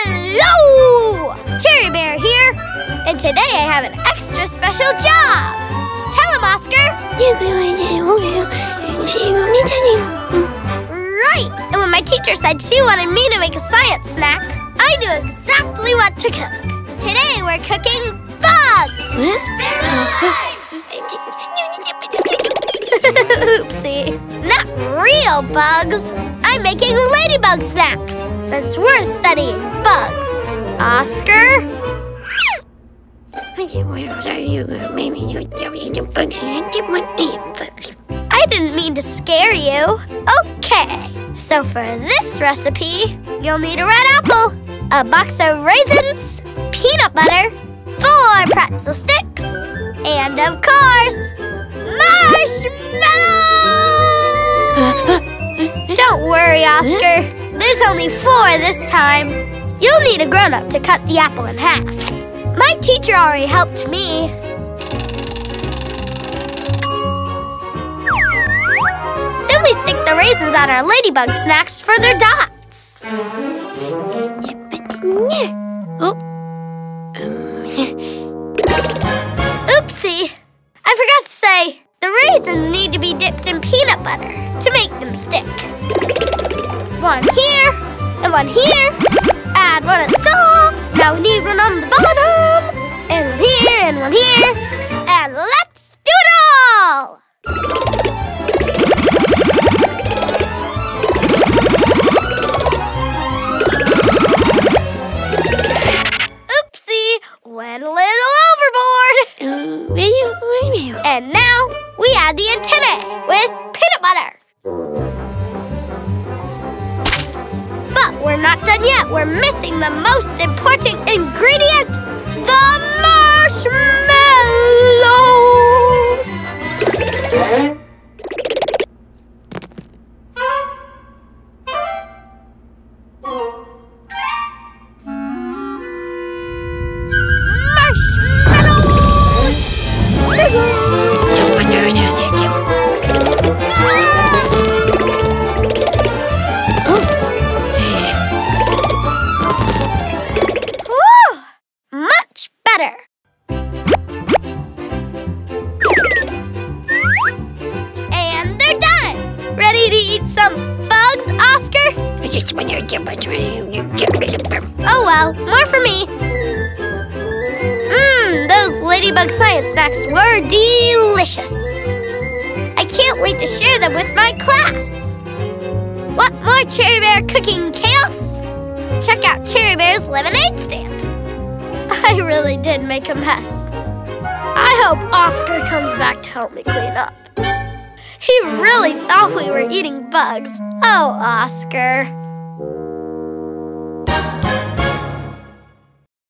Hello! Cherry Bear here, and today I have an extra special job. Tell him, Oscar. Right, and when my teacher said she wanted me to make a science snack, I knew exactly what to cook. Today we're cooking bugs. Oopsie, not real bugs. I'm making ladybug snacks since we're studying bugs. Oscar? I didn't mean to scare you. Okay, so for this recipe, you'll need a red apple, a box of raisins, peanut butter, 4 pretzel sticks, and of course, marshmallows! Don't worry, Oscar. There's only 4 this time. You'll need a grown-up to cut the apple in half. My teacher already helped me. Then we stick the raisins on our ladybug snacks for their dots. Oopsie! I forgot to say, the raisins need to be dipped in peanut butter to make them stick. 1 here, and 1 here. Add 1 at the top. Now we need 1 on the bottom. And 1 here, and 1 here. And let's do it all! Oopsie, went a little overboard. And now we add the antennae with peanut butter. But we're not done yet. We're missing the most important ingredient, the marshmallows. Much better. And they're done. Ready to eat some bugs, Oscar? Oh well, more for me. Those ladybug science snacks were delicious. I can't wait to share them with my class. Want more Cherry Bear cooking chaos? Check out Cherry Bear's lemonade stand. I really did make a mess. I hope Oscar comes back to help me clean up. He really thought we were eating bugs. Oh, Oscar.